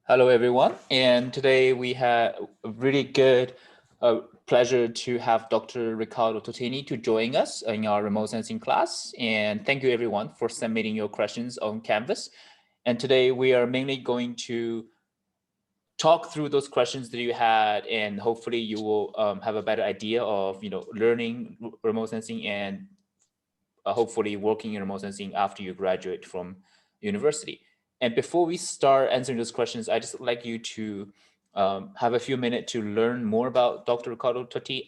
Hello, everyone. And today we have a really good pleasure to have Dr. Riccardo Tortini to join us in our remote sensing class. And thank you, everyone, for submitting your questions on Canvas. And today we are mainly going to talk through those questions that you had, and hopefully you will have a better idea of learning remote sensing and hopefully working in remote sensing after you graduate from university. And before we start answering those questions, I just like you to have a few minutes to learn more about Dr. Riccardo Tortini.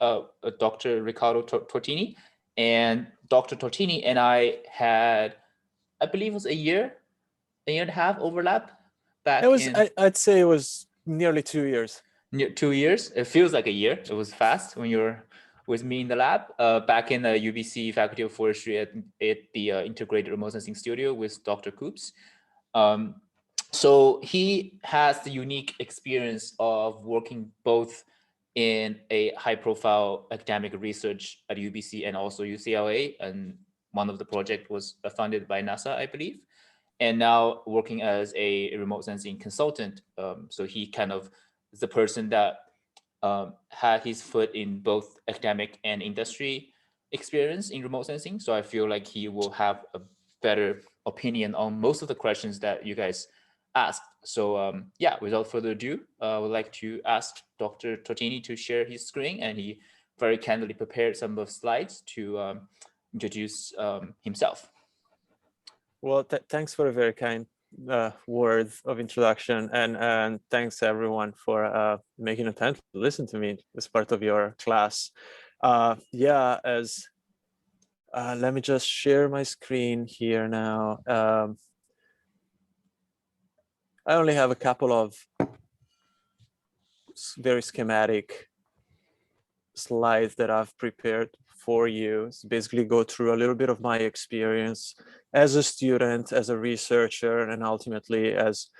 And Dr. Tortini and I had, I believe it was a year and a half overlap back in. I'd say it was nearly 2 years. 2 years. It feels like a year. It was fast when you're with me in the lab back in the UBC Faculty of Forestry at the Integrated Remote Sensing Studio with Dr. Coops. So he has the unique experience of working both in a high-profile academic research at UBC and also UCLA, and one of the project was funded by NASA, I believe, and now working as a remote sensing consultant. So he kind of is the person that had his foot in both academic and industry experience in remote sensing. So I feel like he will have a better opinion on most of the questions that you guys asked. So yeah, without further ado, I would like to ask Dr. Tortini to share his screen, and he very kindly prepared some of slides to introduce himself. Well, thanks for a very kind words of introduction, and thanks everyone for making the time to listen to me as part of your class. Yeah, let me just share my screen here now. I only have a couple of very schematic slides that I've prepared for you. It's basically go through a little bit of my experience as a student, as a researcher, and ultimately as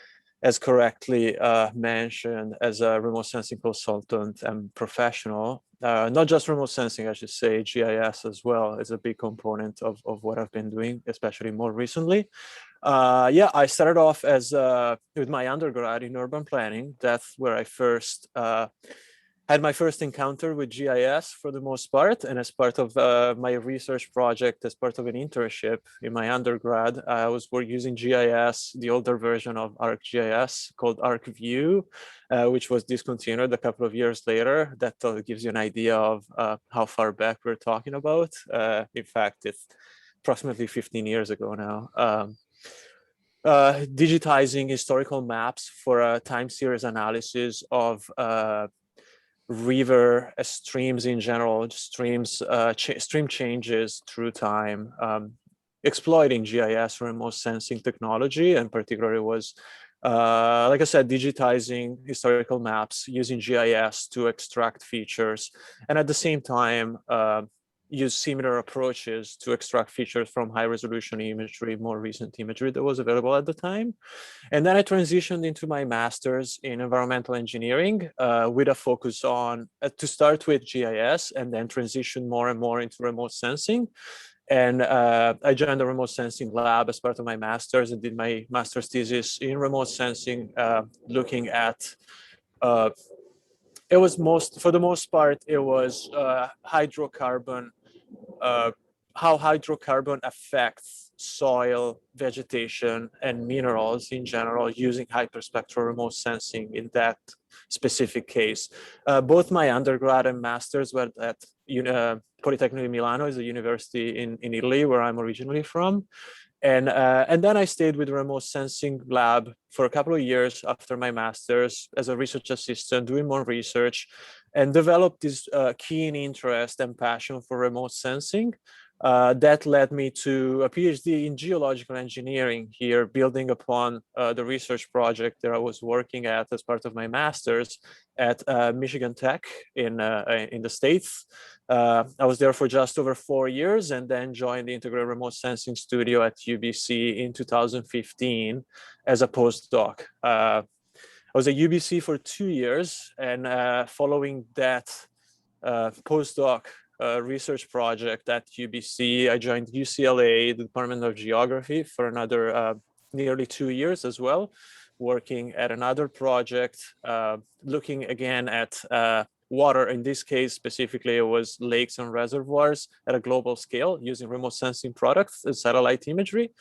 correctly mentioned, as a remote sensing consultant and professional. Not just remote sensing, I should say, GIS as well is a big component of what I've been doing, especially more recently. Yeah, I started off as with my undergrad in urban planning. That's where I first had my first encounter with GIS for the most part, and as part of my research project, as part of an internship in my undergrad, I was using GIS, the older version of ArcGIS called ArcView, which was discontinued a couple of years later. That gives you an idea of how far back we're talking about. In fact, it's approximately 15 years ago now. Digitizing historical maps for time series analysis of river streams in general, stream changes through time, exploiting GIS remote sensing technology, and particularly was, like I said, digitizing historical maps using GIS to extract features, and at the same time, use similar approaches to extract features from high resolution imagery, more recent imagery that was available at the time. And then I transitioned into my master's in environmental engineering with a focus on, to start with GIS and then transition more and more into remote sensing. And I joined the remote sensing lab as part of my master's and did my master's thesis in remote sensing, looking at it was for the most part, it was hydrocarbon, how hydrocarbon affects soil, vegetation, and minerals in general using hyperspectral remote sensing in that specific case. Both my undergrad and master's were at Politecnico di Milano, is a university in Italy where I'm originally from. And then I stayed with the remote sensing lab for a couple of years after my master's as a research assistant, doing more research, and developed this keen interest and passion for remote sensing. That led me to a PhD in geological engineering here, building upon the research project that I was working at as part of my master's at Michigan Tech in the States. I was there for just over 4 years and then joined the Integrated Remote Sensing Studio at UBC in 2015 as a postdoc. I was at UBC for 2 years, and following that postdoc research project at UBC, I joined UCLA, the Department of Geography, for another nearly 2 years as well. working at another project, looking again at water. In this case, specifically, it was lakes and reservoirs at a global scale using remote sensing products and satellite imagery.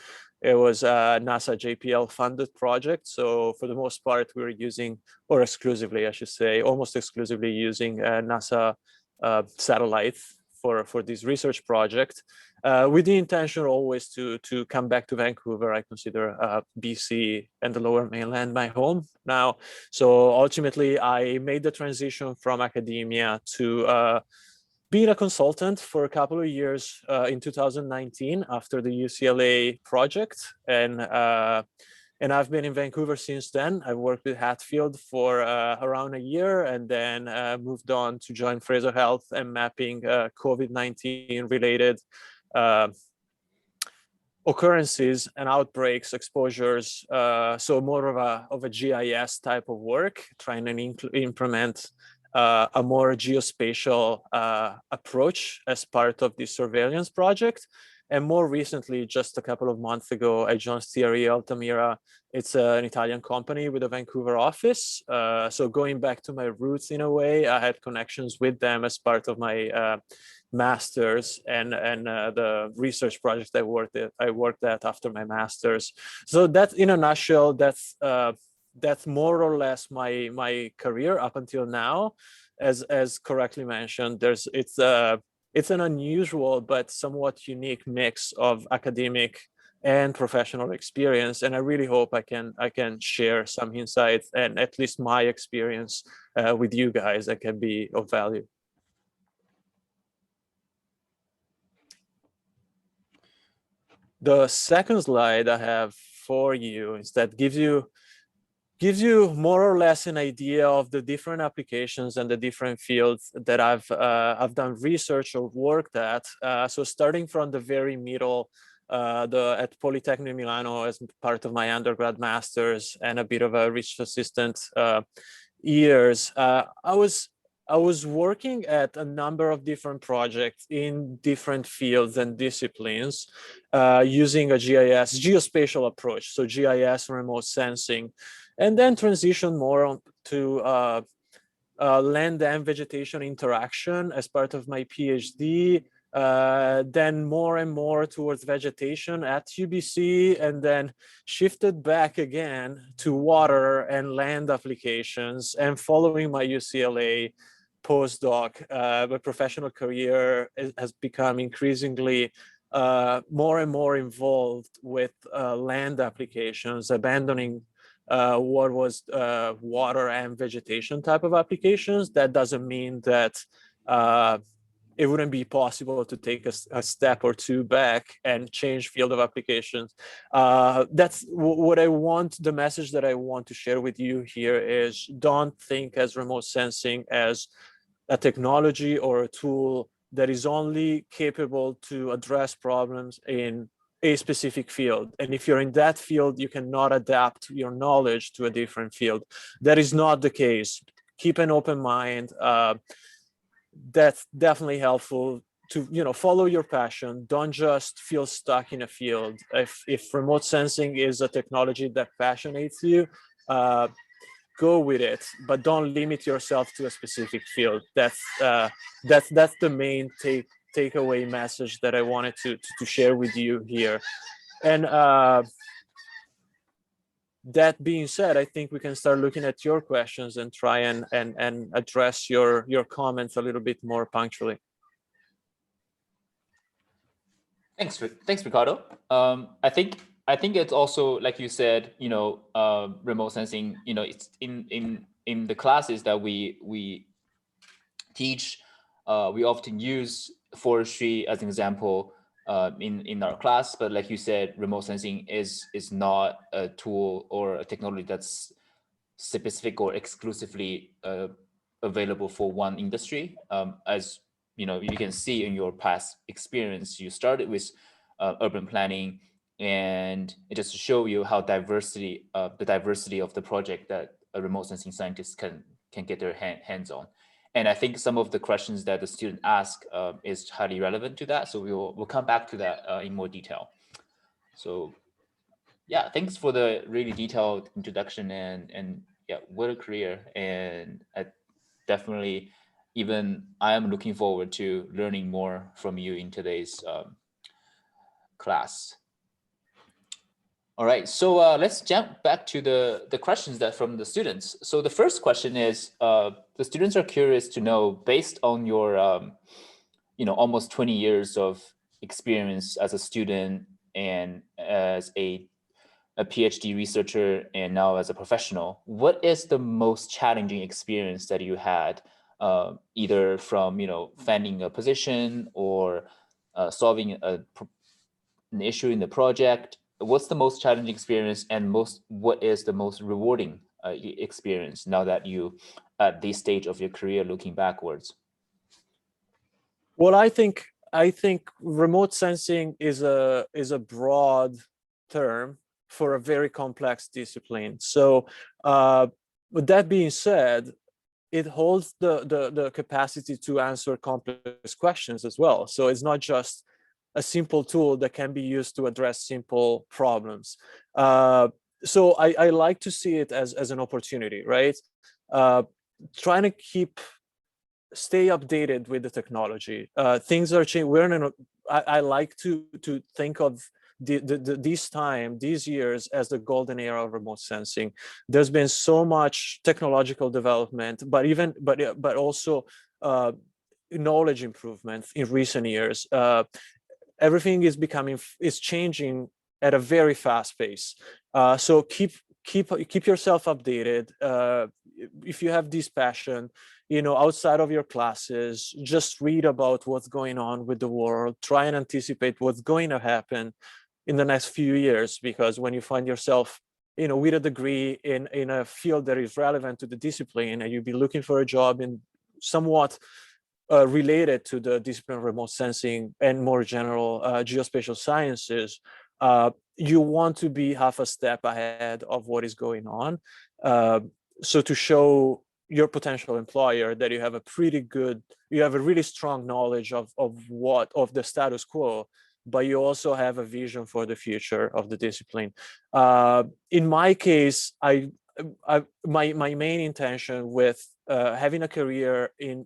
It was a NASA JPL funded project. So for the most part, we were using, or exclusively, I should say, almost exclusively using NASA satellites for this research project, with the intention always to come back to Vancouver. I consider BC and the Lower Mainland my home now. So ultimately, I made the transition from academia to being a consultant for a couple of years in 2019 after the UCLA project, and I've been in Vancouver since then. I've worked with Hatfield for around a year, and then moved on to join Fraser Health and mapping COVID-19 related occurrences and outbreaks, exposures. So more of a GIS type of work, trying to implement a more geospatial approach as part of the surveillance project. And more recently, just a couple of months ago, I joined CRE Altamira. It's an Italian company with a Vancouver office. So going back to my roots in a way, I had connections with them as part of my master's and the research project I worked at after my master's. So that, in a nutshell, that's more or less my career up until now. As correctly mentioned, it's an unusual but somewhat unique mix of academic and professional experience, and I really hope I can share some insights and at least my experience with you guys that can be of value. The second slide I have for you is that gives you more or less an idea of the different applications and the different fields that I've done research or worked at. So starting from the very middle, at Politecnico Milano as part of my undergrad masters and a bit of a research assistant years, I was working at a number of different projects in different fields and disciplines using a geospatial approach, so GIS remote sensing, and then transition more to land and vegetation interaction as part of my PhD, then more and more towards vegetation at UBC, and then shifted back again to water and land applications. And following my UCLA postdoc, my professional career has become increasingly more and more involved with land applications, abandoning what was water and vegetation type of applications. That doesn't mean that it wouldn't be possible to take a step or two back and change field of applications. That's what I want. The message that I want to share with you here is, don't think as remote sensing as a technology or a tool that is only capable to address problems in a specific field. And if you're in that field, you cannot adapt your knowledge to a different field. That is not the case. Keep an open mind. That's definitely helpful to follow your passion. Don't just feel stuck in a field. If remote sensing is a technology that passionates you, go with it, but don't limit yourself to a specific field. That's the main takeaway message that I wanted to share with you here. And that being said, I think we can start looking at your questions and try and address your comments a little bit more punctually. Thanks, Riccardo. I think it's also, like you said, remote sensing. It's in the classes that we teach. We often use forestry as an example in our class, but like you said, remote sensing is not a tool or a technology that's specific or exclusively available for one industry. As you can see in your past experience, you started with urban planning, and it just to show you how the diversity of the project that a remote sensing scientist can get their hands on. And I think some of the questions that the student ask is highly relevant to that. So we'll come back to that in more detail. So Yeah, thanks for the really detailed introduction, and yeah, what a career. And I definitely, even I am looking forward to learning more from you in today's class. All right, so let's jump back to the questions that from the students. So the first question is, the students are curious to know, based on your almost 20 years of experience as a student and as a PhD researcher and now as a professional, what is the most challenging experience that you had, either from finding a position or solving an issue in the project? What's the most challenging experience, and what is the most rewarding experience now that you at this stage of your career looking backwards? Well, I think remote sensing is a broad term for a very complex discipline. So, with that being said, it holds the capacity to answer complex questions as well. So it's not just a simple tool that can be used to address simple problems. So I like to see it as an opportunity, right? Uh, Trying to stay updated with the technology. Things are changing. I like to think of these years as the golden era of remote sensing. There's been so much technological development, but also knowledge improvement in recent years. Everything is changing at a very fast pace. So keep yourself updated. If you have this passion, outside of your classes, just read about what's going on with the world. Try and anticipate what's going to happen in the next few years, because when you find yourself with a degree in a field that is relevant to the discipline, and you'll be looking for a job in somewhat related to the discipline of remote sensing and more general geospatial sciences, you want to be half a step ahead of what is going on. So to show your potential employer that you have a really strong knowledge of the status quo, but you also have a vision for the future of the discipline. In my case, my main intention with having a career in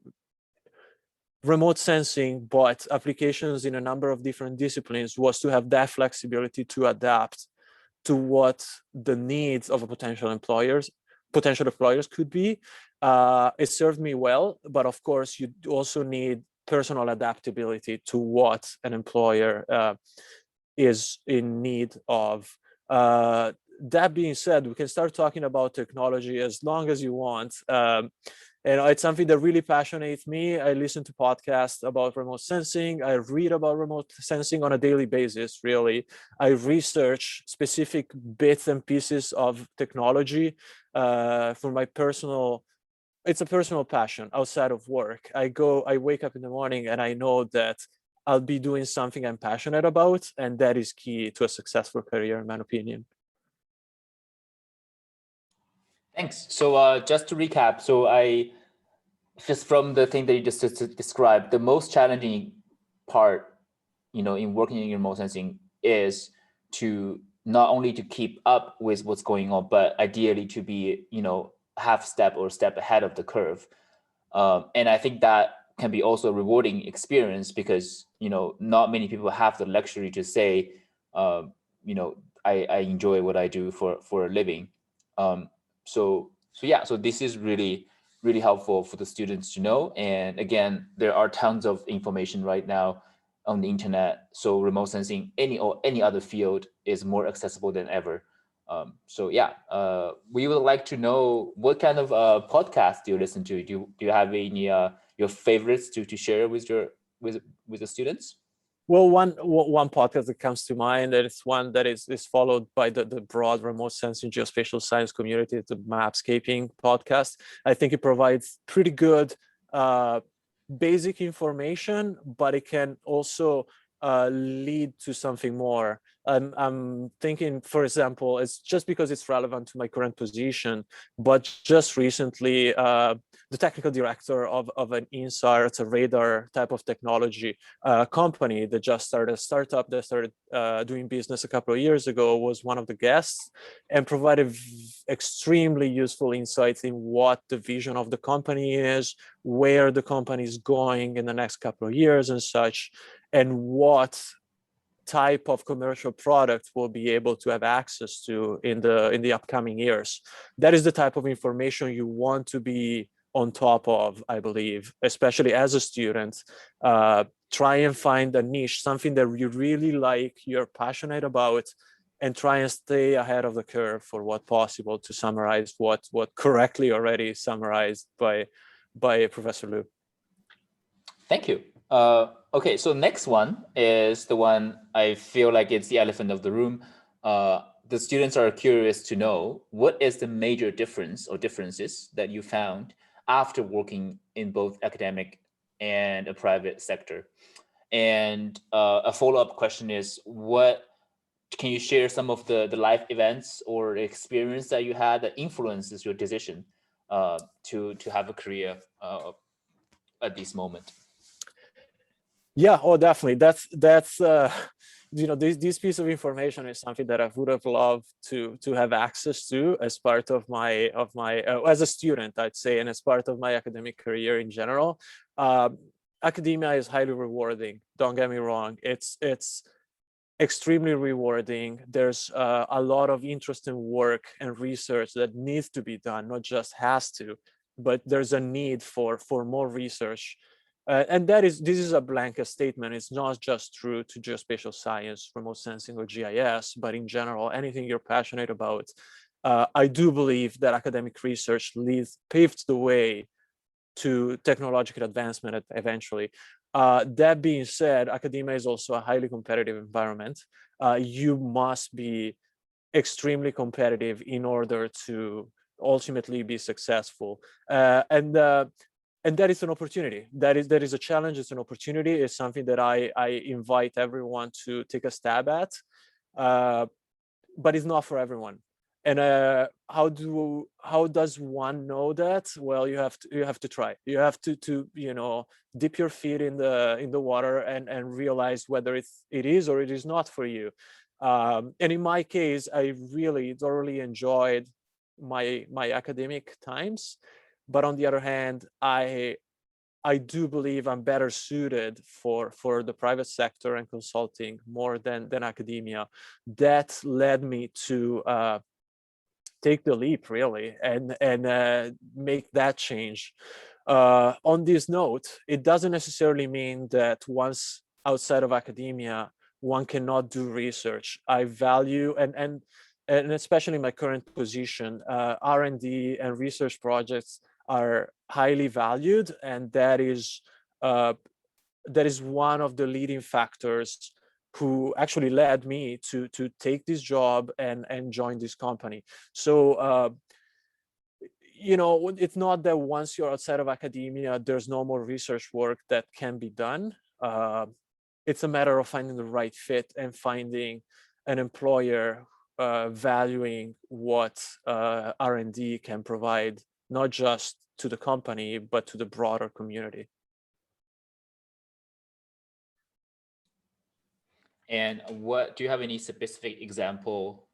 remote sensing, but applications in a number of different disciplines, was to have that flexibility to adapt to what the needs of a potential employers could be. It served me well, but of course, you also need personal adaptability to what an employer is in need of. That being said, we can start talking about technology as long as you want. It's something that really passionates me. I listen to podcasts about remote sensing. I read about remote sensing on a daily basis, really. I research specific bits and pieces of technology for my personal. It's a personal passion outside of work. I wake up in the morning and I know that I'll be doing something I'm passionate about, and that is key to a successful career, in my opinion. Thanks. So just to recap, so just from the thing that you just described, the most challenging part, in working in remote sensing is to not only to keep up with what's going on, but ideally to be, half step or step ahead of the curve. And I think that can be also a rewarding experience because, not many people have the luxury to say, I enjoy what I do for a living. So this is really, really helpful for the students to know. And again, there are tons of information right now on the internet. So remote sensing, any other field, is more accessible than ever. We would like to know what kind of podcast do you listen to? Do you have any your favorites to share with the students? Well, one podcast that comes to mind, and it's one that is followed by the broad remote sensing geospatial science community, the Mapscaping podcast. I think it provides pretty good basic information, but it can also lead to something more I'm thinking, for example, it's just because it's relevant to my current position, but just recently, the technical director of an INSAR, it's a radar type of technology company that just started, a startup that started doing business a couple of years ago, was one of the guests and provided extremely useful insights in what the vision of the company is, where the company is going in the next couple of years and such, and what type of commercial product we'll be able to have access to in the upcoming years. That is the type of information you want to be on top of, I believe, especially as a student. Try and find a niche, something that you really like, you're passionate about, and try and stay ahead of the curve for what possible, to summarize what correctly already summarized by Professor Liu. Thank you. Okay, so next one is the one I feel like it's the elephant of the room. The students are curious to know, what is the major difference or differences that you found after working in both academic and a private sector? And a follow-up question is, what can you share some of the life events or experience that you had that influences your decision to have a career at this moment? Yeah, oh, definitely. That's you know, this piece of information is something that I would have loved to have access to as part of my as a student, I'd say, and as part of my academic career in general. Academia is highly rewarding. Don't get me wrong. It's extremely rewarding. There's a lot of interesting work and research that needs to be done, not just has to, but there's a need for more research. And this is a blanket statement. It's not just true to geospatial science, remote sensing, or GIS, but in general, anything you're passionate about. I do believe that academic research paved the way to technological advancement eventually. That being said, academia is also a highly competitive environment. You must be extremely competitive in order to ultimately be successful. And that is an opportunity. That is a challenge. It's an opportunity. It's something that I invite everyone to take a stab at, but it's not for everyone. And how does one know that? Well, you have to try. You have to you know, dip your feet in the water and realize whether it is or it is not for you. And in my case, I really thoroughly enjoyed my academic times. But on the other hand, I do believe I'm better suited for the private sector and consulting more than academia. That led me to take the leap, really, and make that change. On this note, it doesn't necessarily mean that once outside of academia, one cannot do research. I value and especially in my current position, R&D and research projects are highly valued, and that is one of the leading factors who actually led me to take this job and join this company. So you know, it's not that once you're outside of academia, there's no more research work that can be done. It's a matter of finding the right fit and finding an employer valuing what R&D can provide, not just to the company, but to the broader community. And what do you have any specific example?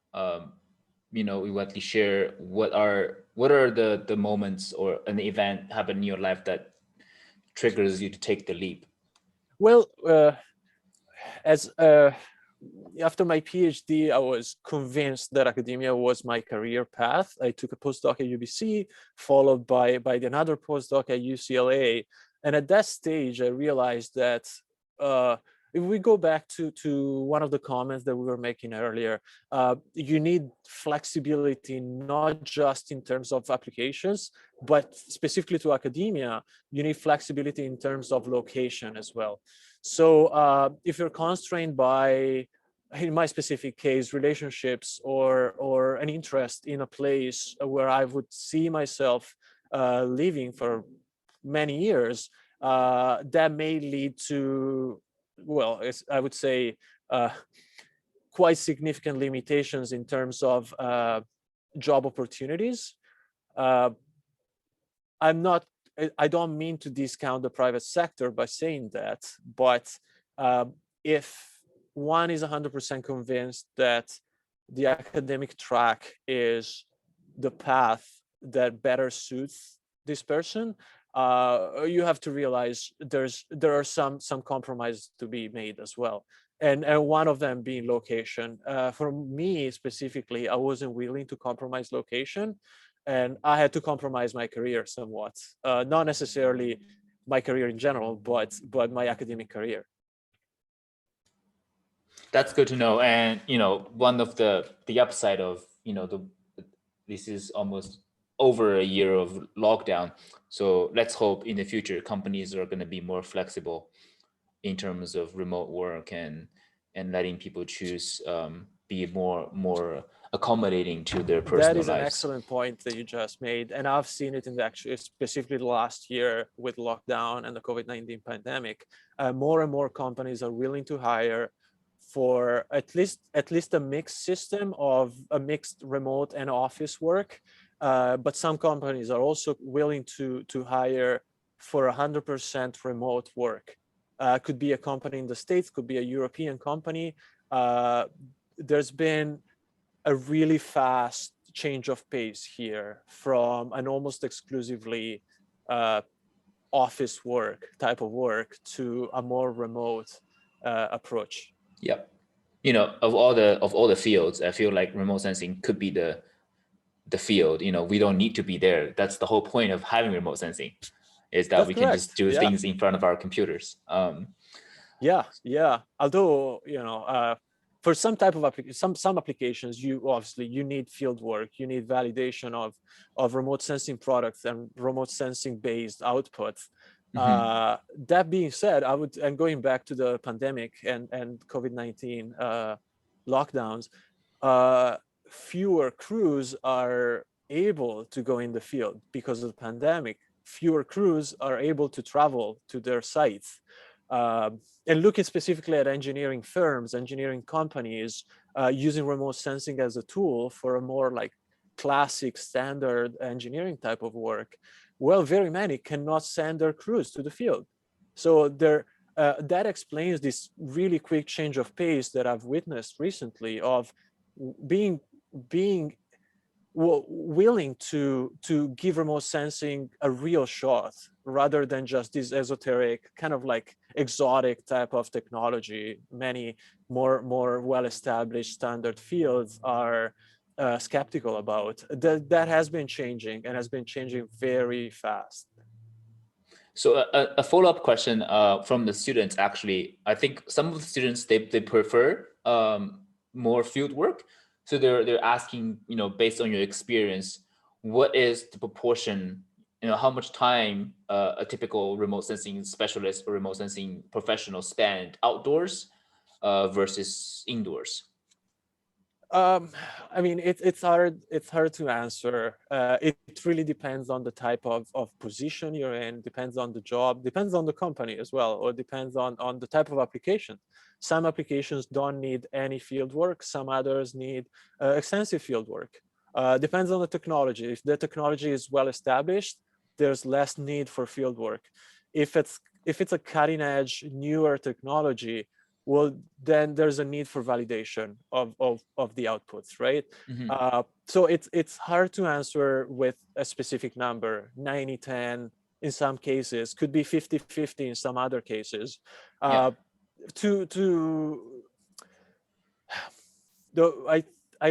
You know, we want to share what are the moments or an event happen in your life that triggers you to take the leap? Well, as after my PhD, I was convinced that academia was my career path. I took a postdoc at UBC, followed by another postdoc at UCLA. And at that stage, I realized that if we go back to one of the comments that we were making earlier, you need flexibility, not just in terms of applications, but specifically to academia, you need flexibility in terms of location as well. So if you're constrained by, in my specific case, relationships or an interest in a place where I would see myself living for many years, that may lead to, well, I would say, quite significant limitations in terms of job opportunities. I don't mean to discount the private sector by saying that, but if one is 100% convinced that the academic track is the path that better suits this person, you have to realize there are some compromises to be made as well. And one of them being location. For me specifically, I wasn't willing to compromise location, and I had to compromise my career somewhat. Not necessarily my career in general, but my academic career. That's good to know. And one of the upside of this is almost over a year of lockdown. So let's hope in the future companies are going to be more flexible in terms of remote work and letting people choose, be more accommodating to their personal lives. That is an excellent point that you just made, and I've seen it in the actually specifically the last year with lockdown and the COVID-19 pandemic. More and more companies are willing to hire for at least a mixed system of a mixed remote and office work. But some companies are also willing to hire for 100% remote work. Could be a company in the States, could be a European company. There's been a really fast change of pace here from an almost exclusively office work type of work to a more remote approach. Yep. Of all the fields, I feel like remote sensing could be the field. We don't need to be there. That's the whole point of having remote sensing, is that That's we correct. can just do things in front of our computers. Yeah. Although, for some type of some applications, you need field work, you need validation of remote sensing products and remote sensing based outputs. That being said, and going back to the pandemic and COVID-19 lockdowns, fewer crews are able to go in the field because of the pandemic. Fewer crews are able to travel to their sites. And looking specifically at engineering firms, engineering companies, using remote sensing as a tool for a more like classic standard engineering type of work, well, very many cannot send their crews to the field. So that explains this really quick change of pace that I've witnessed recently of being willing to give remote sensing a real shot rather than just this esoteric kind of like exotic type of technology. Many more well-established standard fields are skeptical about. That has been changing and has been changing very fast. So a follow-up question from the students, actually. I think some of the students, they prefer more field work. So they're asking, based on your experience, what is the proportion, how much time a typical remote sensing specialist or remote sensing professional spend outdoors versus indoors? I mean, it's hard to answer. It really depends on the type of position you're in, depends on the job, depends on the company as well, or depends on the type of application. Some applications don't need any field work, some others need extensive field work. Depends on the technology. If the technology is well established, there's less need for field work. If it's a cutting edge, newer technology, well, then there's a need for validation of the outputs, right? So it's hard to answer with a specific number, 90-10 in some cases, could be 50-50 in some other cases. I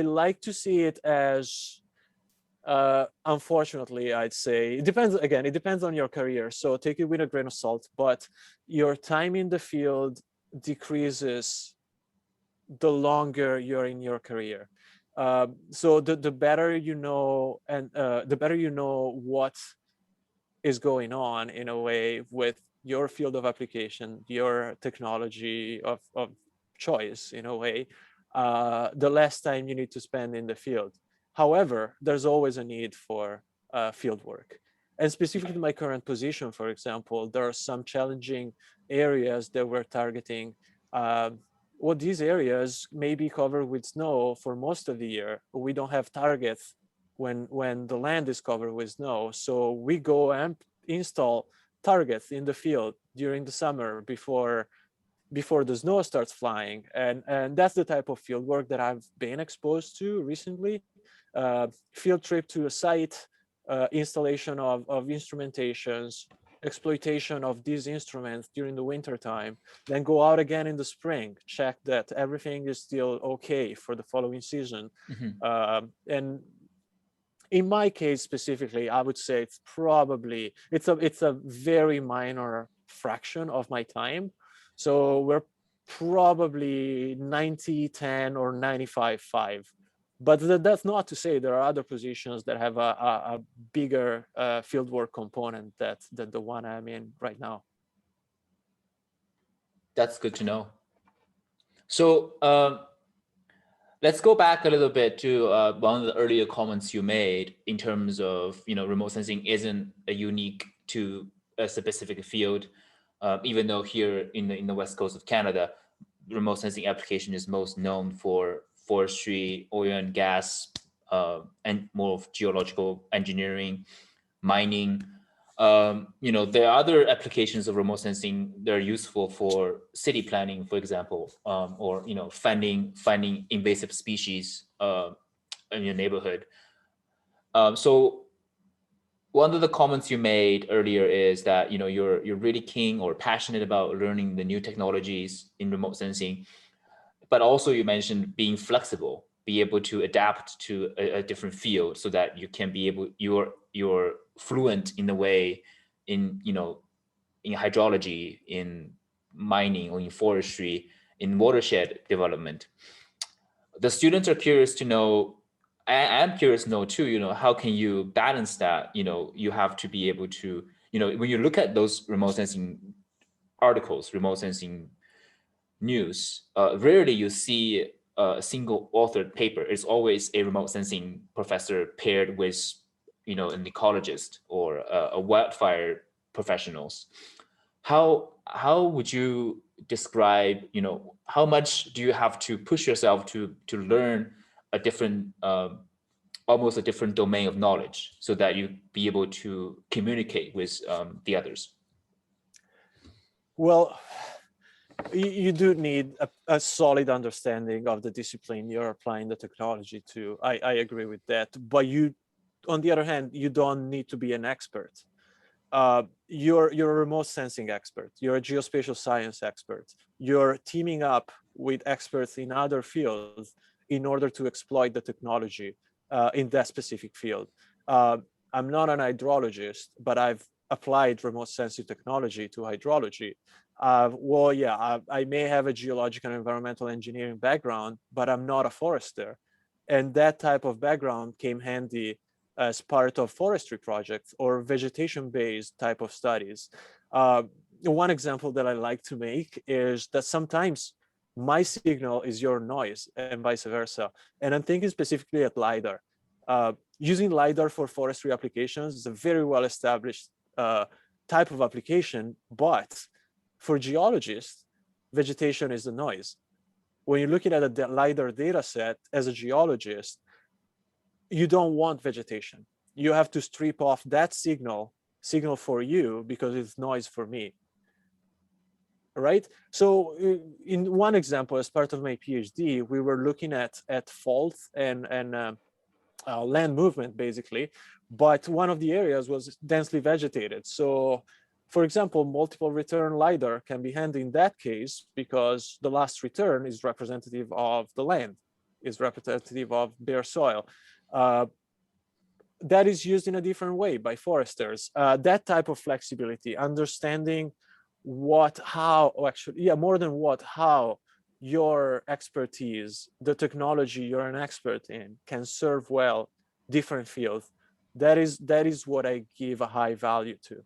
like to see it as, unfortunately, I'd say, it depends on your career. So take it with a grain of salt, but your time in the field decreases the longer you're in your career. So the better you know, and the better you know what is going on in a way with your field of application, your technology of choice in a way, the less time you need to spend in the field. However, there's always a need for field work. And specifically in my current position, for example, there are some challenging areas that we're targeting. well, these areas may be covered with snow for most of the year. We don't have targets when the land is covered with snow. So we go and install targets in the field during the summer before the snow starts flying. And that's the type of field work that I've been exposed to recently. Field trip to a site, installation of instrumentations, exploitation of these instruments during the winter time, then go out again in the spring, check that everything is still okay for the following season. And in my case specifically, I would say it's a very minor fraction of my time. So we're probably 90-10 or 95-5. But that's not to say there are other positions that have a bigger fieldwork component than the one I'm in right now. That's good to know. So let's go back a little bit to one of the earlier comments you made in terms of, remote sensing isn't unique to a specific field, even though here in the West Coast of Canada, remote sensing application is most known for forestry, oil and gas, and more of geological engineering, mining. There are other applications of remote sensing that are useful for city planning, for example, or finding invasive species in your neighborhood. So one of the comments you made earlier is that you're really keen or passionate about learning the new technologies in remote sensing, but also you mentioned being flexible, be able to adapt to a different field so that you can be able you're fluent in the way in hydrology, in mining, or in forestry, in watershed development. The students are curious to know. I'm curious to know too, how can you balance that? You have to be able to, when you look at those remote sensing articles, remote sensing news, rarely you see a single authored paper. It's always a remote sensing professor paired with, an ecologist or a wildfire professionals. How would you describe, how much do you have to push yourself to learn a different, almost a different domain of knowledge so that you be able to communicate with the others? Well, you do need a solid understanding of the discipline you're applying the technology to. I agree with that. But on the other hand, you don't need to be an expert. You're a remote sensing expert. You're a geospatial science expert. You're teaming up with experts in other fields in order to exploit the technology in that specific field. I'm not an hydrologist, but I've applied remote sensing technology to hydrology. I may have a geological and environmental engineering background, but I'm not a forester. And that type of background came handy as part of forestry projects or vegetation-based type of studies. One example that I like to make is that sometimes my signal is your noise and vice versa. And I'm thinking specifically at LiDAR. Using LiDAR for forestry applications is a very well-established type of application, but for geologists, vegetation is the noise. When you're looking at a LiDAR data set as a geologist, you don't want vegetation. You have to strip off that signal for you because it's noise for me. Right? So in one example, as part of my PhD, we were looking at faults and land movement, basically. But one of the areas was densely vegetated. So for example, multiple return LiDAR can be handy in that case because the last return is representative of the land, is representative of bare soil. That is used in a different way by foresters. That type of flexibility, understanding how your expertise, the technology you're an expert in, can serve well different fields. That is what I give a high value to.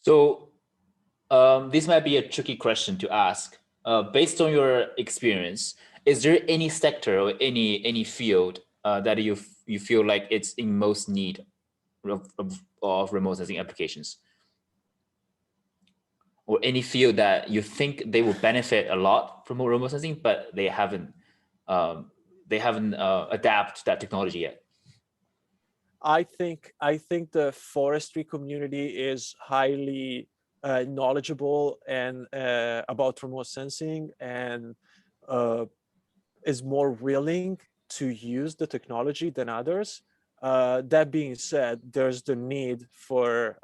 So this might be a tricky question to ask. Based on your experience, is there any sector or any field that you feel like it's in most need of remote sensing applications? or any field that you think they will benefit a lot from remote sensing, but they haven't adapted that technology yet? I think the forestry community is highly knowledgeable and about remote sensing, and is more willing to use the technology than others. That being said, there's the need for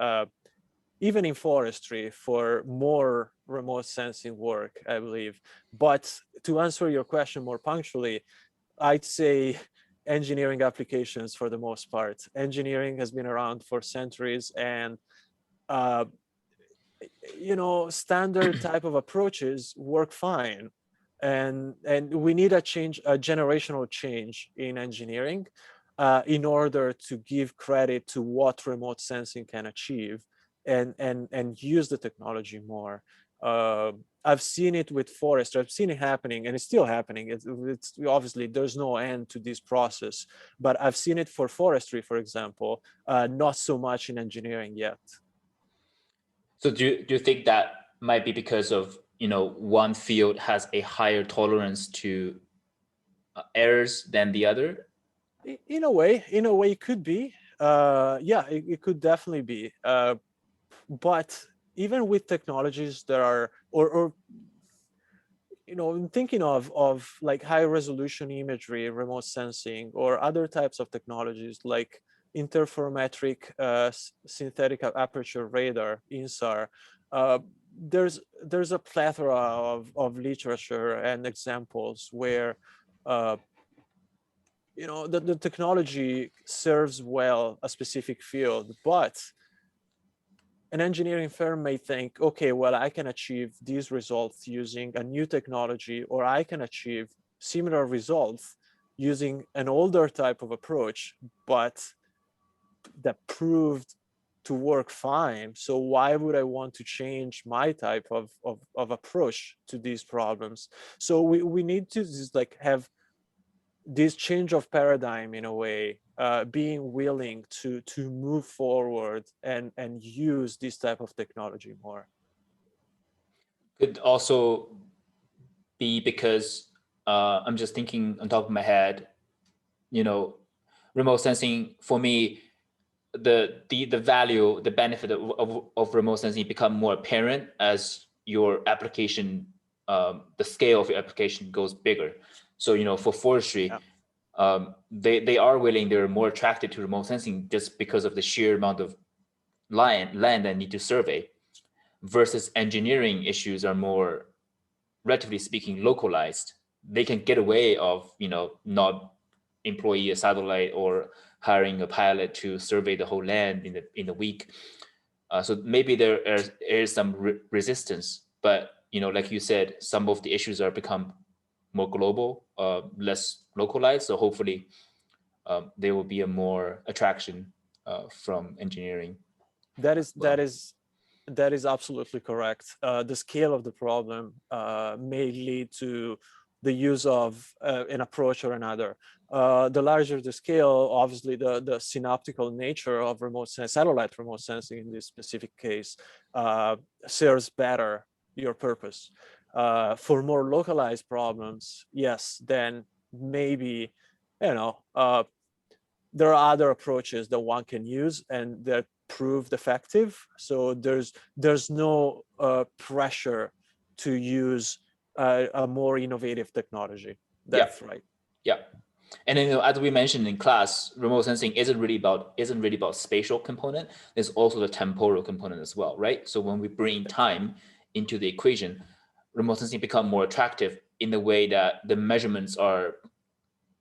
even in forestry for more remote sensing work, I believe. But to answer your question more punctually, I'd say engineering applications for the most part. Engineering has been around for centuries, and uh, standard type of approaches work fine. And we need a generational change in engineering in order to give credit to what remote sensing can achieve, and use the technology more. I've seen it with forest. I've seen it happening, and it's still happening. It's obviously there's no end to this process, but I've seen it for forestry, for example, not so much in engineering yet. So do you think that might be because of, one field has a higher tolerance to errors than the other? In a way, it could be. Yeah, it could definitely be. But even with technologies that are, or I'm thinking of like high resolution imagery, remote sensing, or other types of technologies like interferometric synthetic aperture radar, INSAR. There's a plethora of literature and examples where the technology serves well a specific field, but an engineering firm may think, okay, well, I can achieve these results using a new technology, or I can achieve similar results using an older type of approach, but that proved to work fine. So why would I want to change my type of approach to these problems? So we need to just like have this change of paradigm in a way, being willing to move forward and use this type of technology more. Could also be because I'm just thinking on top of my head, remote sensing for me, the value, the benefit of remote sensing become more apparent as your application, the scale of your application goes bigger. So, for forestry, yeah. They're more attracted to remote sensing just because of the sheer amount of land that need to survey, versus engineering issues are more, relatively speaking, localized. They can get away of, not employing a satellite or hiring a pilot to survey the whole land in a week. So maybe there is some resistance, but like you said, some of the issues are become more global, less localized. So hopefully there will be a more attraction from engineering. That is absolutely correct. The scale of the problem may lead to the use of an approach or another. The larger the scale, obviously, the synoptical nature of satellite remote sensing in this specific case serves better your purpose. For more localized problems, yes, then maybe, there are other approaches that one can use and that proved effective. So there's no pressure to use a more innovative technology. That's right. Yeah. And then, as we mentioned in class, remote sensing isn't really about spatial component. There's also the temporal component as well, right? So when we bring time into the equation, remote sensing become more attractive in the way that the measurements are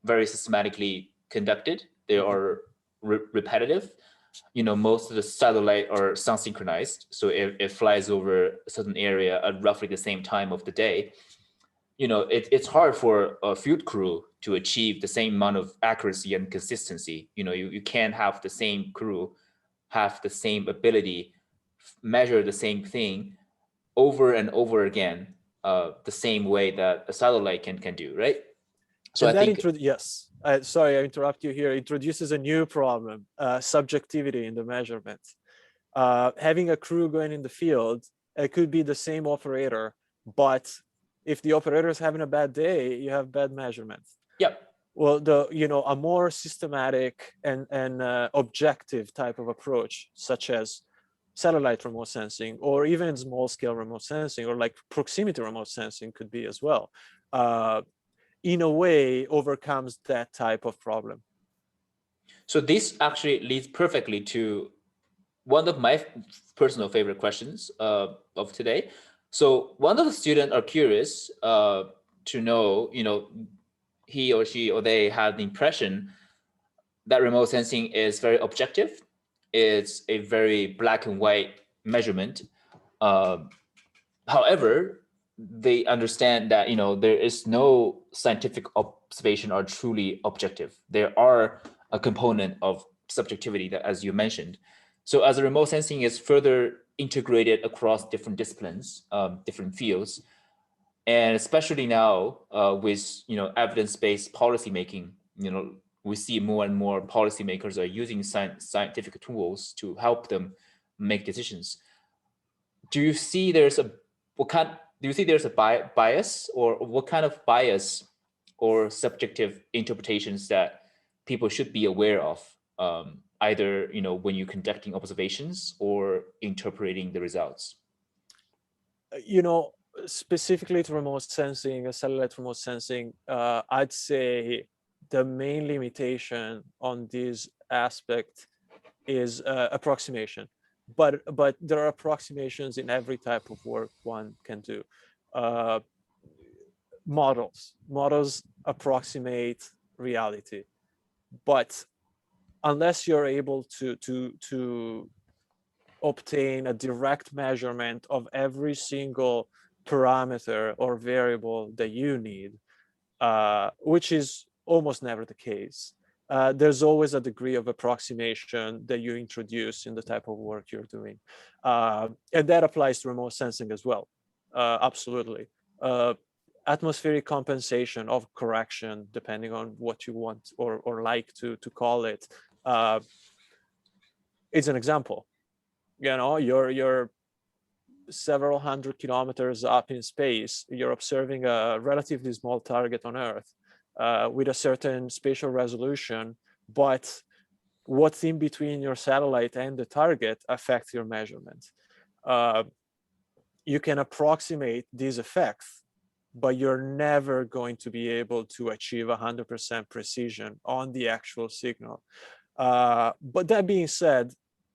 very systematically conducted. They are repetitive. Most of the satellite are sun synchronized, so it flies over a certain area at roughly the same time of the day. It's hard for a field crew to achieve the same amount of accuracy and consistency. You can't have the same crew have the same ability, measure the same thing over and over again, the same way that a satellite can do, right? So and I think yes. Sorry, I interrupt you here. Introduces a new problem: subjectivity in the measurement. Having a crew going in the field It could be the same operator, but if the operator is having a bad day, you have bad measurements. Yep. Well, a more systematic and objective type of approach, such as satellite remote sensing, or even small scale remote sensing, or like proximity remote sensing could be as well, in a way overcomes that type of problem. So this actually leads perfectly to one of my personal favorite questions of today. So one of the students are curious to know, he or she or they had the impression that remote sensing is very objective. It's a very black and white measurement. However, they understand that there is no scientific observation are truly objective. There are a component of subjectivity that, as you mentioned. So as a remote sensing is further integrated across different disciplines, different fields, and especially now with evidence-based policymaking, we see more and more policymakers are using scientific tools to help them make decisions. Do you see there's a what kind? Do you see there's a bias, or what kind of bias or subjective interpretations that people should be aware of, either when you're conducting observations or interpreting the results? Specifically to remote sensing, satellite remote sensing, I'd say the main limitation on this aspect is approximation. But there are approximations in every type of work one can do. Models approximate reality, but unless you're able to obtain a direct measurement of every single parameter or variable that you need, which is almost never the case. There's always a degree of approximation that you introduce in the type of work you're doing. And that applies to remote sensing as well, absolutely. Atmospheric compensation of correction, depending on what you want or like to call it, is an example. You're several hundred kilometers up in space, you're observing a relatively small target on Earth with a certain spatial resolution, but what's in between your satellite and the target affects your measurement. You can approximate these effects, but you're never going to be able to achieve 100% precision on the actual signal. But that being said,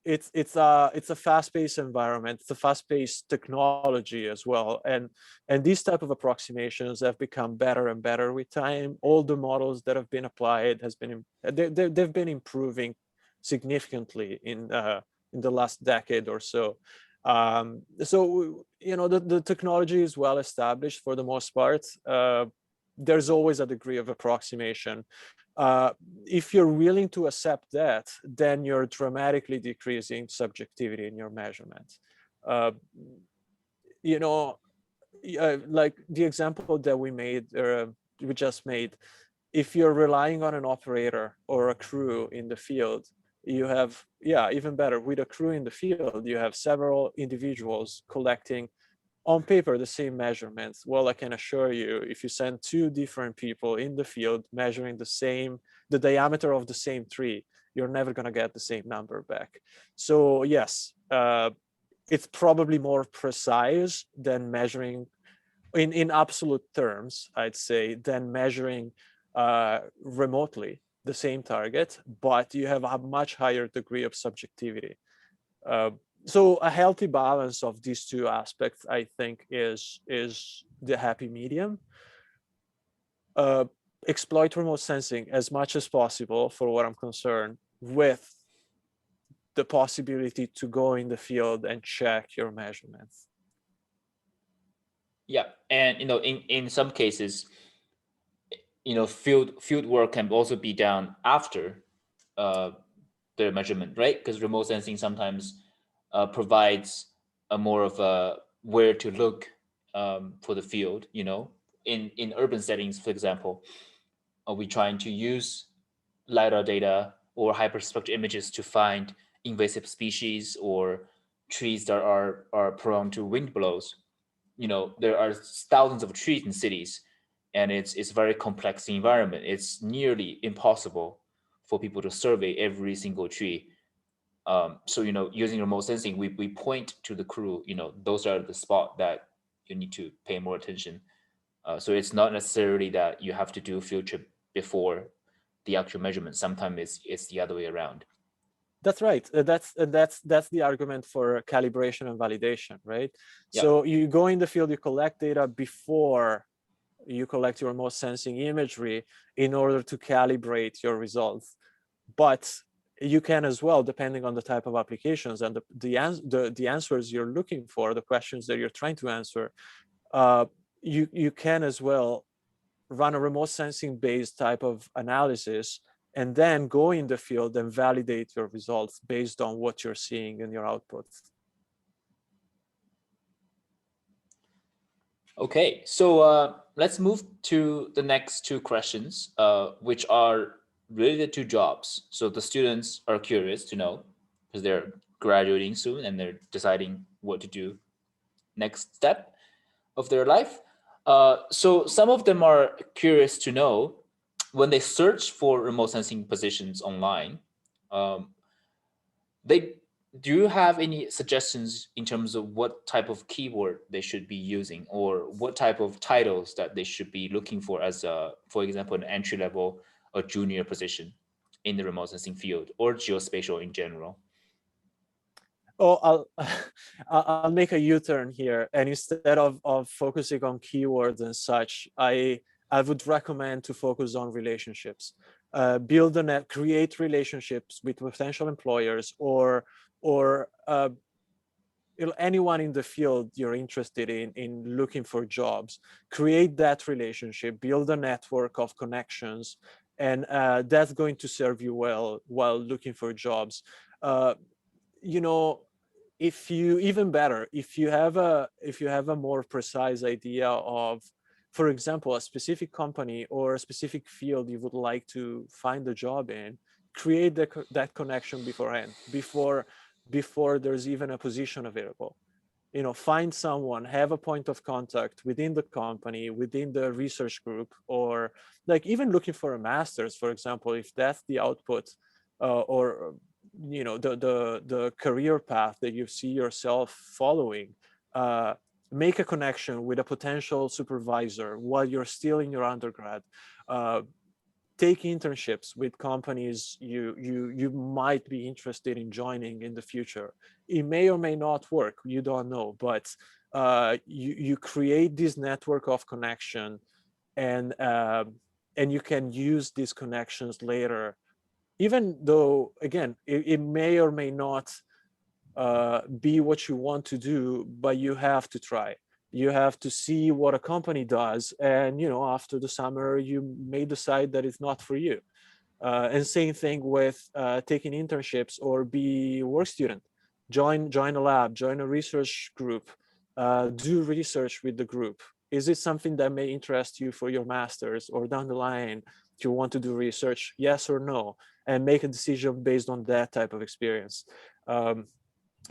it's a fast-paced environment. It's a fast-paced technology as well, and these type of approximations have become better and better with time. All the models that have been applied they've been improving significantly in the last decade or so. So the technology is well established for the most part. There's always a degree of approximation. If you're willing to accept that, then you're dramatically decreasing subjectivity in your measurement. Like the example that we just made, if you're relying on an operator or a crew in the field, you have, even better, with a crew in the field, you have several individuals collecting on paper the same measurements. Well, I can assure you, if you send two different people in the field measuring the diameter of the same tree, you're never going to get the same number back. So yes, it's probably more precise than measuring in absolute terms, I'd say, than measuring remotely the same target, but you have a much higher degree of subjectivity. So a healthy balance of these two aspects, I think, is the happy medium. Exploit remote sensing as much as possible, for what I'm concerned, with the possibility to go in the field and check your measurements. Yeah, and in some cases, field work can also be done after the measurement, right? Because remote sensing sometimes provides a more of a where to look for the field. In urban settings, for example, are we trying to use LiDAR data or hyperspectral images to find invasive species or trees that are prone to wind blows. There are thousands of trees in cities, and it's a very complex environment. It's nearly impossible for people to survey every single tree. So using remote sensing, we point to the crew. Those are the spot that you need to pay more attention. So it's not necessarily that you have to do a field trip before the actual measurement. Sometimes it's the other way around. That's right. That's the argument for calibration and validation, right? Yeah. So you go in the field, you collect data before you collect your remote sensing imagery in order to calibrate your results. But you can as well, depending on the type of applications and the answers you're looking for, the questions that you're trying to answer, you can as well run a remote sensing based type of analysis and then go in the field and validate your results based on what you're seeing in your outputs. Okay, so let's move to the next two questions, which are related to jobs. So the students are curious to know because they're graduating soon and they're deciding what to do next step of their life. So some of them are curious to know when they search for remote sensing positions online, um, they do you have any suggestions in terms of what type of keyword they should be using or what type of titles that they should be looking for as for example, an entry level or junior position in the remote sensing field or geospatial in general? Oh, I'll make a U-turn here, and instead of focusing on keywords and such, I would recommend to focus on relationships. Build a net, create relationships with potential employers or anyone in the field you're interested in looking for jobs. Create that relationship, build a network of connections, and that's going to serve you well while looking for jobs. You know, if you even better, if you have a more precise idea of, for example, a specific company or a specific field you would like to find a job in, create that connection beforehand, before there's even a position available. Find someone, have a point of contact within the company, within the research group, or like even looking for a master's, for example, if that's the output, or the career path that you see yourself following. Make a connection with a potential supervisor while you're still in your undergrad. Take internships with companies you might be interested in joining in the future. It may or may not work, you don't know, but you create this network of connection, and you can use these connections later, even though again it may or may not be what you want to do, but you have to try. You have to see what a company does, and after the summer you may decide that it's not for you. And same thing with taking internships or be a work student. Join a lab, join a research group, do research with the group. Is it something that may interest you for your master's, or down the line do you want to do research? Yes or no, and make a decision based on that type of experience.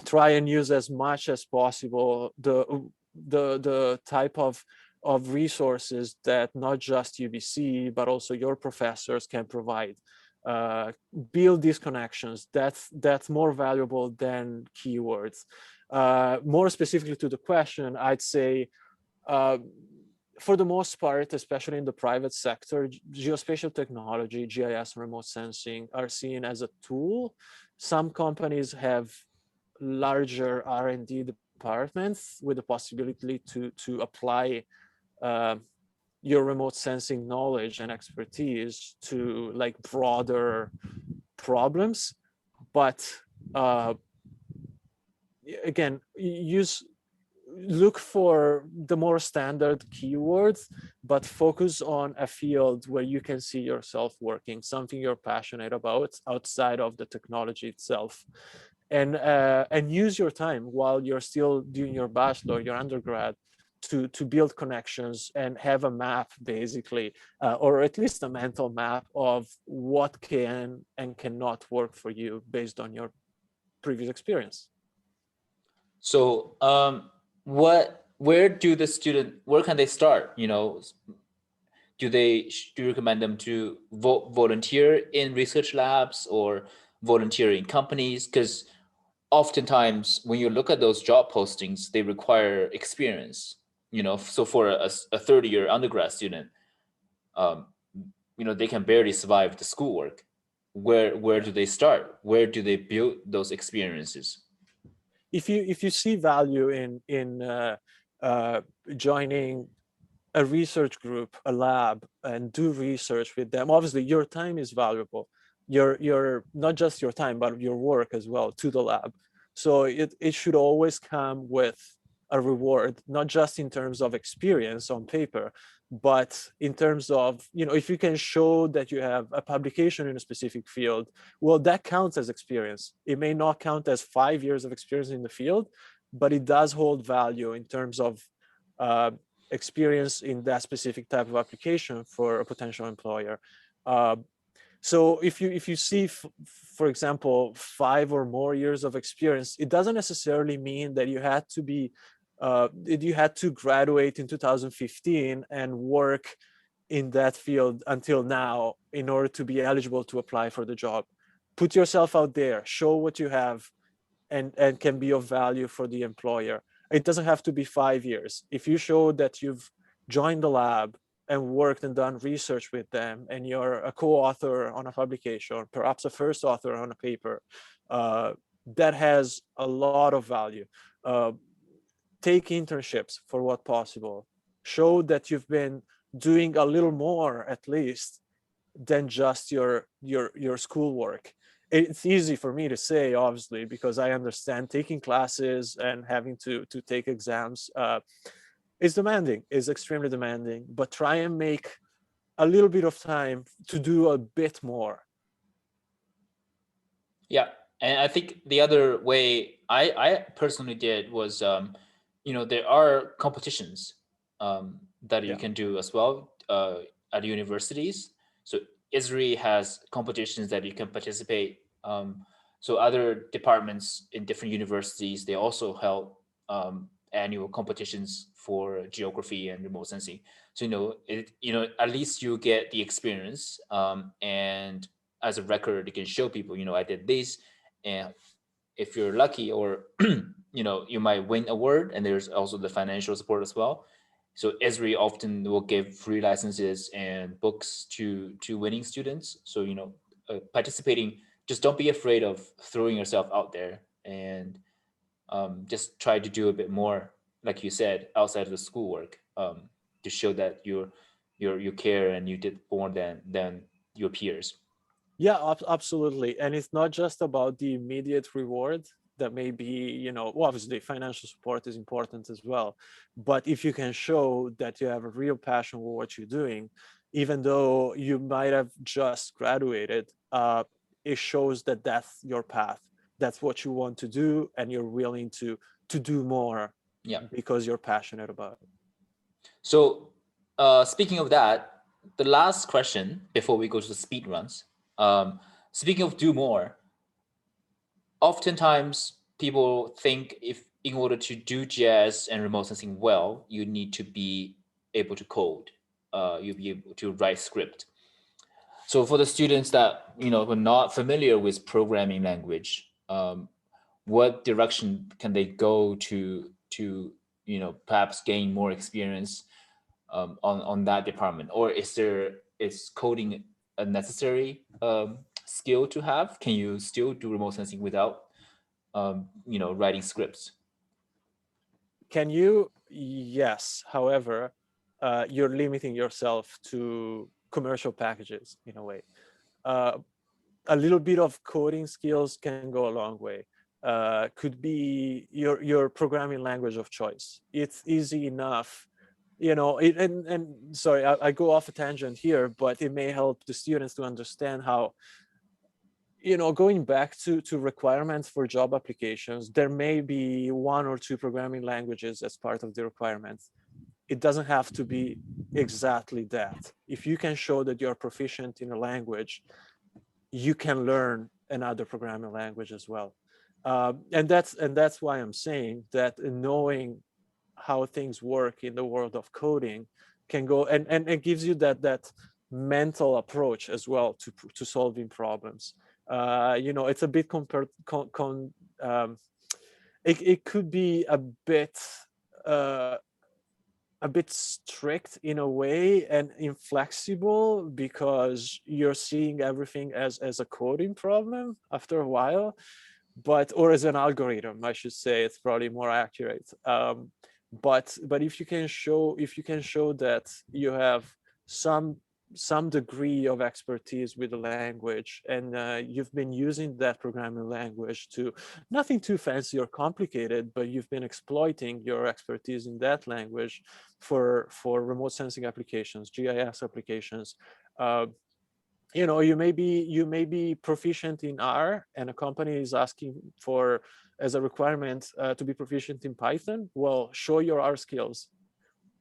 Try and use as much as possible the type of resources that not just UBC but also your professors can provide. Build these connections. That's more valuable than keywords. More specifically to the question, I'd say for the most part, especially in the private sector, geospatial technology, GIS and remote sensing are seen as a tool. Some companies have larger R&D departments with the possibility to apply your remote sensing knowledge and expertise to like broader problems. But again, look for the more standard keywords, but focus on a field where you can see yourself working, something you're passionate about outside of the technology itself. And use your time while you're still doing your bachelor, your undergrad, to build connections and have a map, basically, or at least a mental map of what can and cannot work for you based on your previous experience. So where can they start? You know, do you recommend them to volunteer in research labs or volunteer in companies? Because oftentimes when you look at those job postings, they require experience. You know, so for a third-year undergrad student, um, you know, they can barely survive the schoolwork. Where Yeah. do they start? Where do they build those experiences? If you see value in joining a research group, a lab, and do research with them, obviously your time is valuable. Your not just your time, but your work as well to the lab. So it should always come with a reward, not just in terms of experience on paper, but in terms of, you know, if you can show that you have a publication in a specific field, well, that counts as experience. It may not count as 5 years of experience in the field, but it does hold value in terms of uh, experience in that specific type of application for a potential employer. Uh, so if you see, for example, 5 or more years of experience, it doesn't necessarily mean that you had to graduate in 2015 and work in that field until now in order to be eligible to apply for the job. Put yourself out there, show what you have, and can be of value for the employer. It doesn't have to be 5 years. If you show that you've joined the lab and worked and done research with them, and you're a co-author on a publication, or perhaps a first author on a paper, that has a lot of value. Uh, Take internships for what possible. Show that you've been doing a little more, at least, than just your schoolwork. It's easy for me to say, obviously, because I understand taking classes and having to take exams is demanding, is extremely demanding. But try and make a little bit of time to do a bit more. Yeah, and I think the other way I personally did was, you know, there are competitions that you Yeah, can do as well at universities. So ISRI has competitions that you can participate. So other departments in different universities, they also held annual competitions for geography and remote sensing. So you know, at least you get the experience, and as a record, you can show people, you know, I did this. And if you're lucky, or you know, you might win award, and there's also the financial support as well. So Esri often will give free licenses and books to winning students. So, you know, participating, just don't be afraid of throwing yourself out there, and just try to do a bit more, like you said, outside of the schoolwork, to show that you care and you did more than your peers. yeah, absolutely. And it's not just about the immediate reward that may be, you know, well, obviously financial support is important as well. But if you can show that you have a real passion for what you're doing, even though you might have just graduated, it shows that that's your path. That's what you want to do, and you're willing to do more Yeah. because you're passionate about it. So, speaking of that, the last question before we go to the speed runs. Speaking of do more, oftentimes people think if in order to do GIS and remote sensing well, you need to be able to code. You be able to write script. So for the students that, you know, were not familiar with programming language, what direction can they go to, you know, perhaps gain more experience on that department, or is coding a necessary skill to have? Can you still do remote sensing without you know, writing scripts? Can you? Yes. However, you're limiting yourself to commercial packages in a way. Uh, a little bit of coding skills can go a long way. Could be your programming language of choice. It's easy enough, you know. And sorry, I go off a tangent here, but it may help the students to understand how, you know, going back to requirements for job applications, there may be one or two programming languages as part of the requirements. It doesn't have to be exactly that. If you can show that you're proficient in a language, you can learn another programming language as well. And that's why I'm saying that knowing how things work in the world of coding can go, and it gives you that mental approach as well to solving problems. You know, it's a bit it could be uh, a bit strict in a way and inflexible, because you're seeing everything as a coding problem after a while, or as an algorithm, I should say. It's probably more accurate. But if you can show that you have some degree of expertise with the language, and you've been using that programming language to nothing too fancy or complicated, but you've been exploiting your expertise in that language for remote sensing applications, GIS applications. You know, you may be proficient in R, and a company is asking for, as a requirement, to be proficient in Python. Well, show your R skills.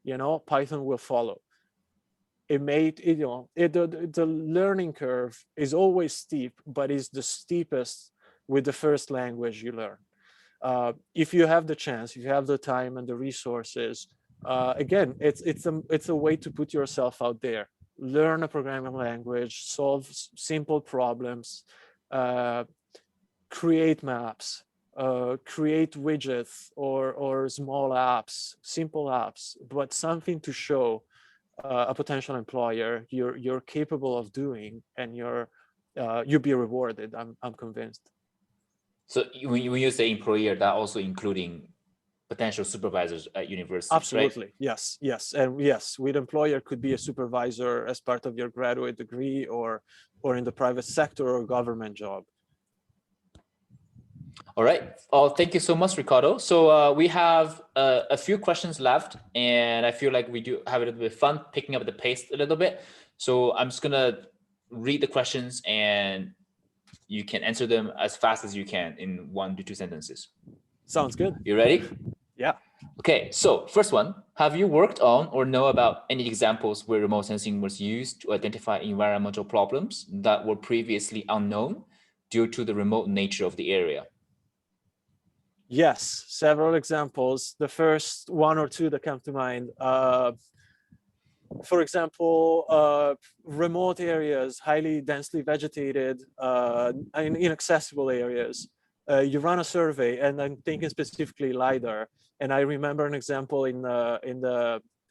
You know, Python will follow. The learning curve is always steep, but is the steepest with the first language you learn. If you have the chance, if you have the time and the resources, again, it's a way to put yourself out there. Learn a programming language, solve simple problems, create maps, create widgets or small apps, simple apps, but something to show a potential employer you're capable of doing, and you'll be rewarded. I'm convinced. So when you say employer, that also including potential supervisors at universities, Absolutely, right? yes, and yes, with employer could be a supervisor as part of your graduate degree, or in the private sector or government job. All right. Oh, thank you so much, Riccardo. So we have a few questions left, and I feel like we do have a little bit of fun picking up the pace a little bit. So I'm just gonna read the questions, and you can answer them as fast as you can in 1 to 2 sentences. Sounds good. You ready? Yeah. Okay, so first one, have you worked on or know about any examples where remote sensing was used to identify environmental problems that were previously unknown due to the remote nature of the area? Yes, several examples. The first one or two that come to mind. For example, remote areas, highly densely vegetated, inaccessible areas. You run a survey, and I'm thinking specifically LiDAR. And I remember an example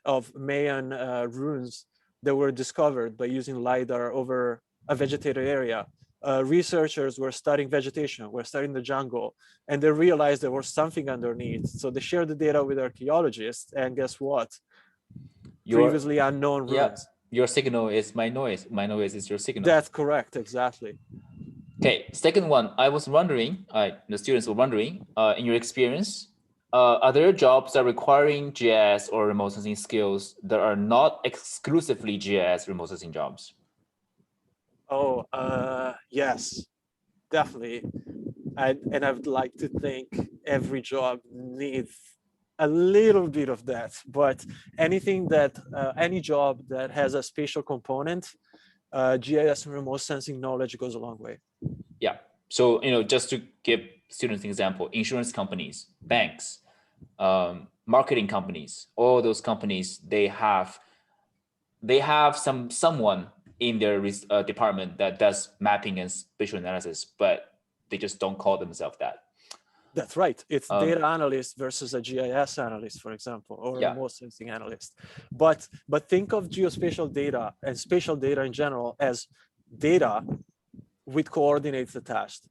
of Mayan ruins that were discovered by using LiDAR over a vegetated area. Researchers were studying vegetation, were studying the jungle, and they realized there was something underneath. So they shared the data with archaeologists, and guess what? Previously unknown ruins. Your signal is my noise. My noise is your signal. That's correct, exactly. Okay, second one, I was wondering, the students were wondering, in your experience, are there jobs that requiring GIS or remote sensing skills that are not exclusively GIS remote sensing jobs? Oh, yes, definitely. And I would like to think every job needs a little bit of that, but any job that has a spatial component, GIS and remote sensing knowledge goes a long way. Yeah. So, just to give students an example, insurance companies, banks, marketing companies, all those companies, they have someone in their department that does mapping and spatial analysis, but they just don't call themselves that. That's right. It's data analyst versus a GIS analyst, for example, or a remote sensing analyst. But think of geospatial data and spatial data in general as data with coordinates attached.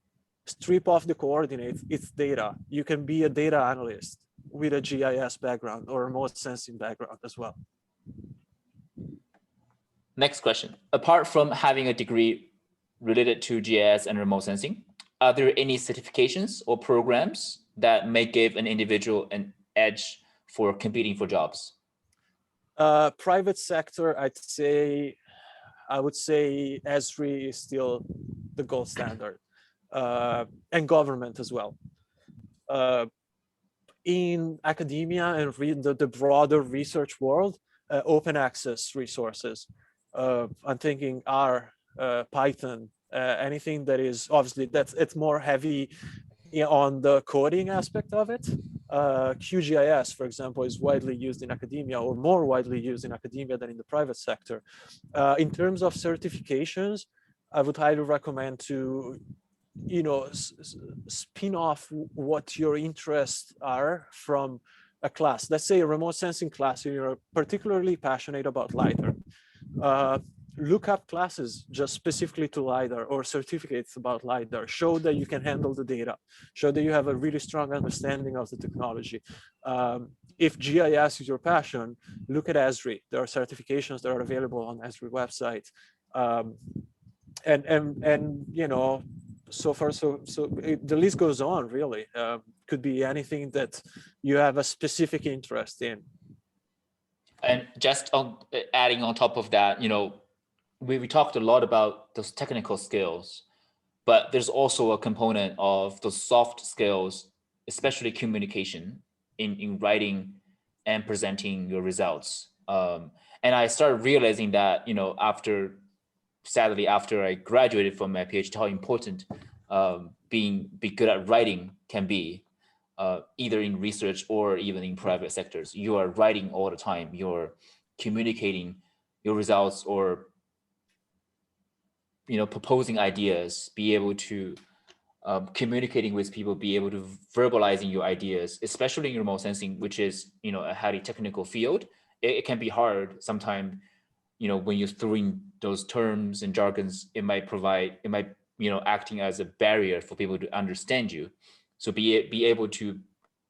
Strip off the coordinates, it's data. You can be a data analyst with a GIS background or remote sensing background as well. Next question. Apart from having a degree related to GIS and remote sensing, are there any certifications or programs that may give an individual an edge for competing for jobs? Private sector, I would say Esri is still the gold standard, and government as well. In academia and the broader research world, open access resources. I'm thinking R, Python, anything that is obviously it's more heavy on the coding aspect of it, QGIS, for example, is widely used in academia, or more widely used in academia than in the private sector. In terms of certifications, I would highly recommend to, spin off what your interests are from a class. Let's say a remote sensing class, you're particularly passionate about LiDAR. Look up classes just specifically to LiDAR, or certificates about LiDAR. Show that you can handle the data. Show that you have a really strong understanding of the technology. If GIS is your passion, look at Esri. There are certifications that are available on Esri website. And so far, the list goes on, really. Could be anything that you have a specific interest in. And just on adding on top of that, we talked a lot about those technical skills, but there's also a component of those soft skills, especially communication in writing and presenting your results. And I started realizing that, sadly, after I graduated from my PhD, how important be good at writing can be, either in research or even in private sectors. You are writing all the time. You're communicating your results, or proposing ideas, be able to communicating with people, be able to verbalizing your ideas, especially in remote sensing, which is a highly technical field. It can be hard sometimes. When you're throwing those terms and jargons, it might acting as a barrier for people to understand you. So be able to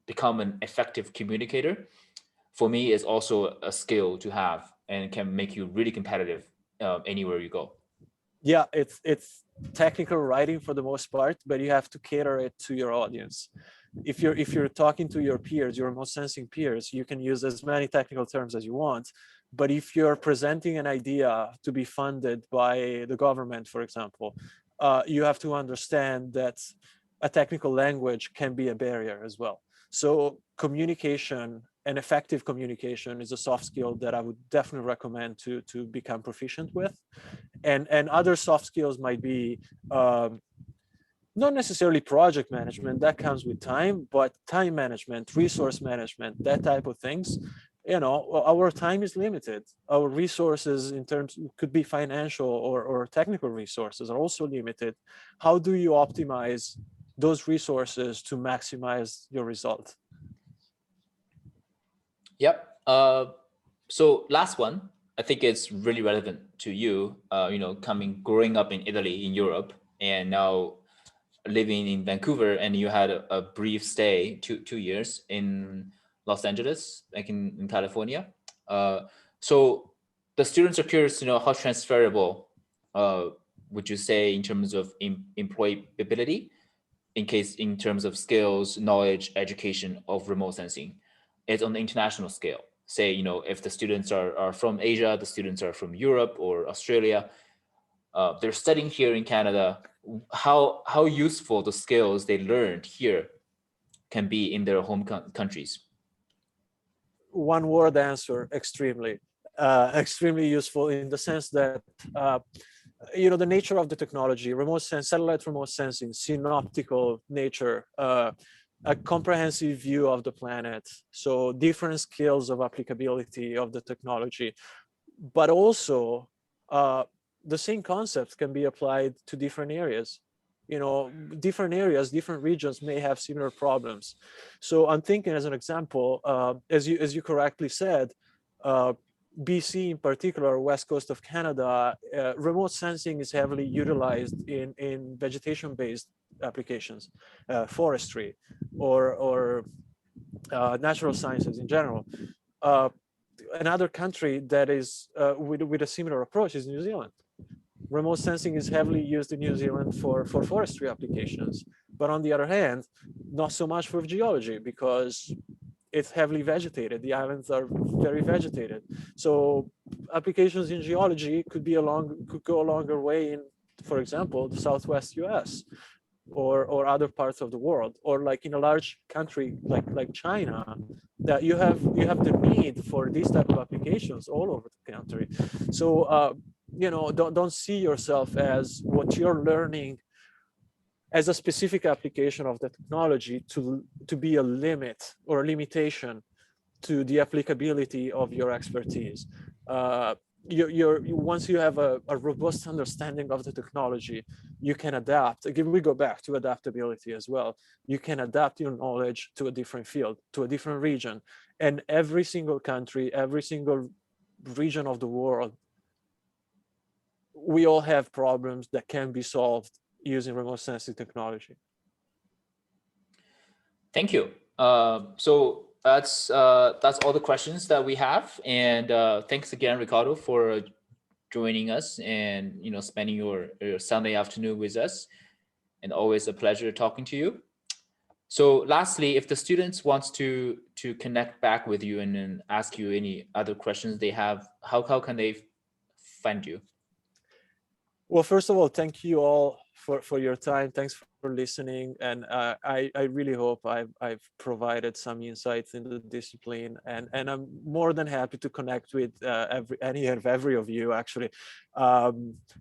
become an effective communicator, for me, is also a skill to have, and can make you really competitive anywhere you go. Yeah, it's technical writing for the most part, but you have to cater it to your audience. If you're talking to your peers, your remote sensing peers, you can use as many technical terms as you want. But if you're presenting an idea to be funded by the government, for example, you have to understand that a technical language can be a barrier as well. So communication and effective communication is a soft skill that I would definitely recommend to become proficient with. And other soft skills might be not necessarily project management, that comes with time, but time management, resource management, that type of things. Our time is limited. Our resources in terms could be financial or technical resources are also limited. How do you optimize those resources to maximize your result? Yep. So last one, I think it's really relevant to you, growing up in Italy, in Europe, and now living in Vancouver, and you had a brief stay, 2 years in Los Angeles, like in California. So the students are curious to know how transferable would you say in terms of employability, in terms of skills, knowledge, education of remote sensing. It's on the international scale. Say, if the students are from Asia, the students are from Europe or Australia, they're studying here in Canada, how useful the skills they learned here can be in their home countries. One word answer: extremely. Extremely useful, in the sense that the nature of the technology, satellite remote sensing, synoptical nature, a comprehensive view of the planet, so different skills of applicability of the technology, but also the same concepts can be applied to different areas. Different areas, different regions may have similar problems. So I'm thinking, as an example, as you correctly said, BC in particular, west coast of Canada, remote sensing is heavily utilized in vegetation-based applications, forestry, or natural sciences in general. Another country that is with a similar approach is New Zealand. Remote sensing is heavily used in New Zealand for forestry applications, but on the other hand, not so much for geology, because it's heavily vegetated. The islands are very vegetated. So applications in geology could go a longer way in, for example, the Southwest US or other parts of the world, or like in a large country like China, that you have the need for these type of applications all over the country. So don't see yourself as what you're learning as a specific application of the technology to be a limit or a limitation to the applicability of your expertise. Once you have a robust understanding of the technology, you can adapt. Again, we go back to adaptability as well. You can adapt your knowledge to a different field, to a different region. And every single country, every single region of the world, we all have problems that can be solved using remote sensing technology. Thank you. So that's all the questions that we have, and thanks again, Riccardo, for joining us and spending your Sunday afternoon with us. And always a pleasure talking to you. So lastly, if the students wants to connect back with you and then ask you any other questions they have, how can they find you? Well, first of all, thank you all for your time. Thanks for listening. And I really hope I've provided some insights into the discipline. And I'm more than happy to connect with every of you, actually.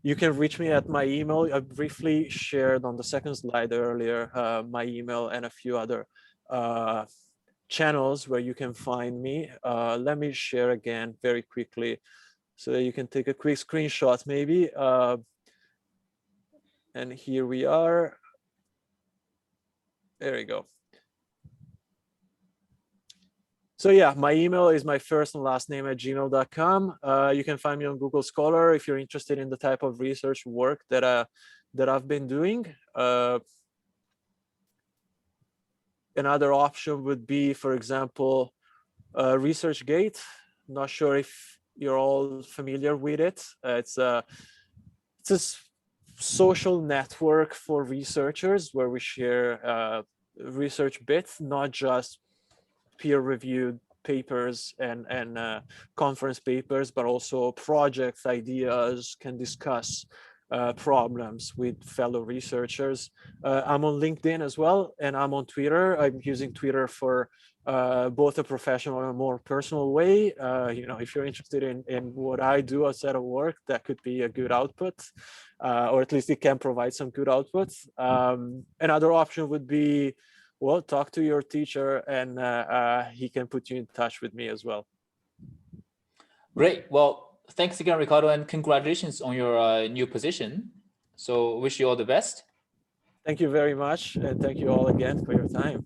You can reach me at my email. I briefly shared on the second slide earlier my email and a few other channels where you can find me. Let me share again very quickly so that you can take a quick screenshot maybe. And here we are. There we go. So yeah, my email is my first and last name @gmail.com. You can find me on Google Scholar if you're interested in the type of research work that I've been doing. Another option would be, for example, ResearchGate. Not sure if you're all familiar with it. It's a social network for researchers where we share research bits, not just peer-reviewed papers and conference papers, but also projects, ideas, can discuss problems with fellow researchers. I'm on LinkedIn as well, and I'm on Twitter. I'm using Twitter for both a professional and a more personal way. If you're interested in what I do outside of work, that could be a good output, or at least it can provide some good outputs. Another option would be, well, talk to your teacher and he can put you in touch with me as well. Great. Well, thanks again, Riccardo, and congratulations on your new position. So wish you all the best. Thank you very much. And thank you all again for your time.